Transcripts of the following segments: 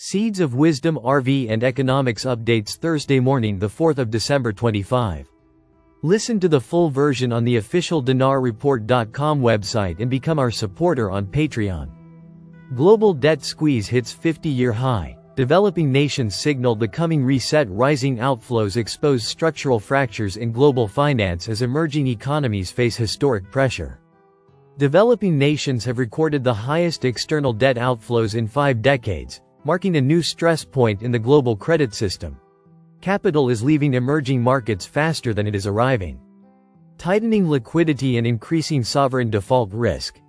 Seeds of Wisdom RV and Economics Updates Thursday morning, the 4th of December 25. Listen to the full version on the official dinarreport.com website and become our supporter on Patreon. Global debt squeeze hits 50-year high. Developing nations signaled the coming reset. Rising outflows expose structural fractures in global finance as emerging economies face historic pressure. Developing nations have recorded the highest external debt outflows in 5 decades, marking a new stress point in the global credit system. Capital is leaving emerging markets faster than it is arriving. Tightening liquidity and increasing sovereign default risk.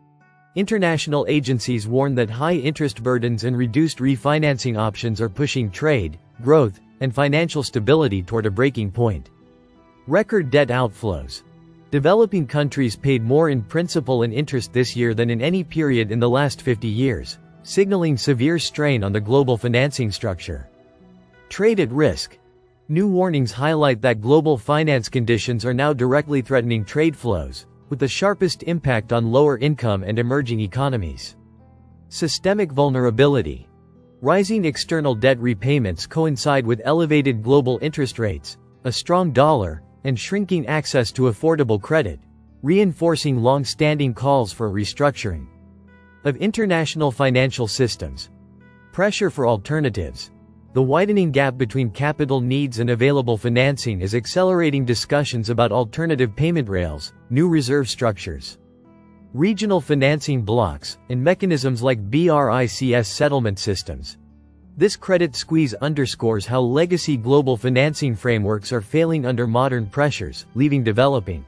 International agencies warn that high interest burdens and reduced refinancing options are pushing trade, growth, and financial stability toward a breaking point. Record debt outflows. Developing countries paid more in principal and interest this year than in any period in the last 50 years, signaling severe strain on the global financing structure. Trade at risk. New warnings highlight that global finance conditions are now directly threatening trade flows, with the sharpest impact on lower income and emerging economies. Systemic vulnerability. Rising external debt repayments coincide with elevated global interest rates, a strong dollar, and shrinking access to affordable credit, reinforcing long-standing calls for restructuring of international financial systems. Pressure for alternatives. The widening gap between capital needs and available financing is accelerating discussions about alternative payment rails, new reserve structures, regional financing blocks, and mechanisms like BRICS settlement systems. This credit squeeze underscores how legacy global financing frameworks are failing under modern pressures, leaving developing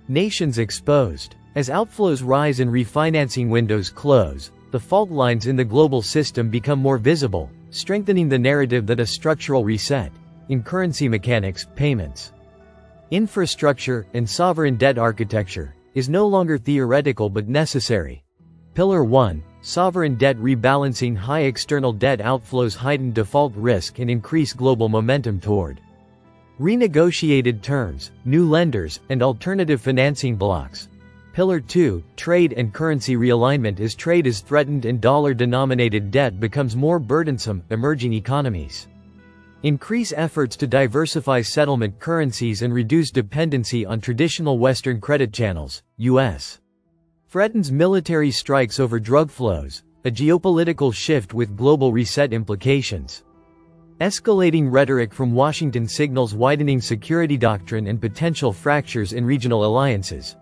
nations exposed. As outflows rise and refinancing windows close, the fault lines in the global system become more visible, strengthening the narrative that a structural reset in currency mechanics, payments, infrastructure, and sovereign debt architecture is no longer theoretical but necessary. Pillar 1. Sovereign debt rebalancing. High external debt outflows heighten default risk and increase global momentum toward renegotiated terms, new lenders, and alternative financing blocks. Pillar 2. Trade and currency realignment. As trade is threatened and dollar-denominated debt becomes more burdensome, emerging economies increase efforts to diversify settlement currencies and reduce dependency on traditional Western credit channels. U.S. threatens military strikes over drug flows, a geopolitical shift with global reset implications. Escalating rhetoric from Washington signals widening security doctrine and potential fractures in regional alliances.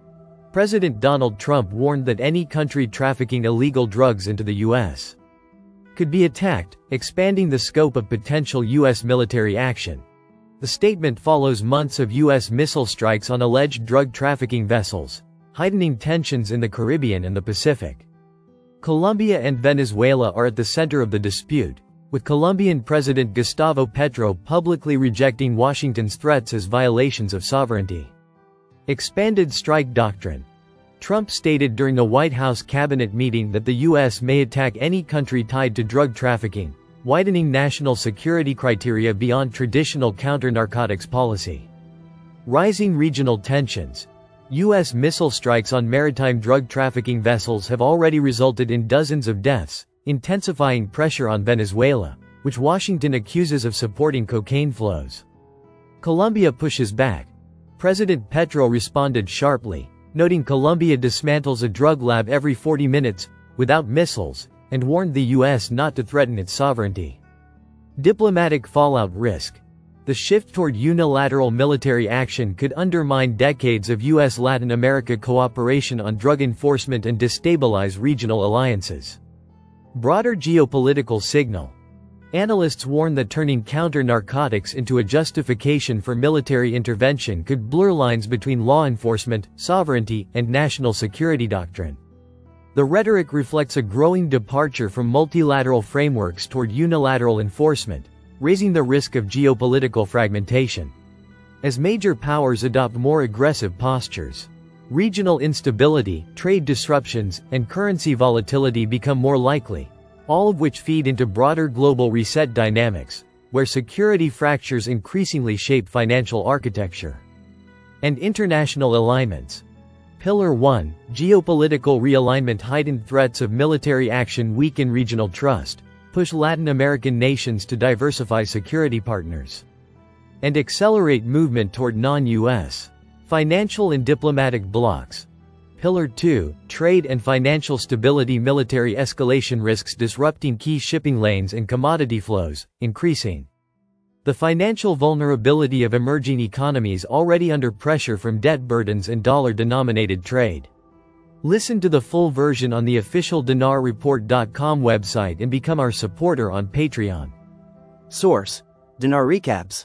President Donald Trump warned that any country trafficking illegal drugs into the U.S. could be attacked, expanding the scope of potential U.S. military action. The statement follows months of U.S. missile strikes on alleged drug trafficking vessels, heightening tensions in the Caribbean and the Pacific. Colombia and Venezuela are at the center of the dispute, with Colombian President Gustavo Petro publicly rejecting Washington's threats as violations of sovereignty. Expanded strike doctrine. Trump stated during a White House cabinet meeting that the U.S. may attack any country tied to drug trafficking, widening national security criteria beyond traditional counter-narcotics policy. Rising regional tensions. U.S. missile strikes on maritime drug trafficking vessels have already resulted in dozens of deaths, intensifying pressure on Venezuela, which Washington accuses of supporting cocaine flows. Colombia pushes back. President Petro responded sharply, noting Colombia dismantles a drug lab every 40 minutes, without missiles, and warned the U.S. not to threaten its sovereignty. Diplomatic fallout risk. The shift toward unilateral military action could undermine decades of U.S.-Latin America cooperation on drug enforcement and destabilize regional alliances. Broader geopolitical signal. Analysts warn that turning counter-narcotics into a justification for military intervention could blur lines between law enforcement, sovereignty, and national security doctrine. The rhetoric reflects a growing departure from multilateral frameworks toward unilateral enforcement, raising the risk of geopolitical fragmentation. As major powers adopt more aggressive postures, regional instability, trade disruptions, and currency volatility become more likely, all of which feed into broader global reset dynamics, where security fractures increasingly shape financial architecture. And international alignments. Pillar 1. Geopolitical realignment. Heightened threats of military action weaken regional trust, Push Latin American nations to diversify security partners. And accelerate movement toward non-US financial and diplomatic blocs. Pillar 2, Trade and financial stability. Military escalation risks disrupting key shipping lanes and commodity flows, increasing the financial vulnerability of emerging economies already under pressure from debt burdens and dollar-denominated trade. Listen to the full version on the official dinarreport.com website and become our supporter on Patreon. Source: Dinar Recaps.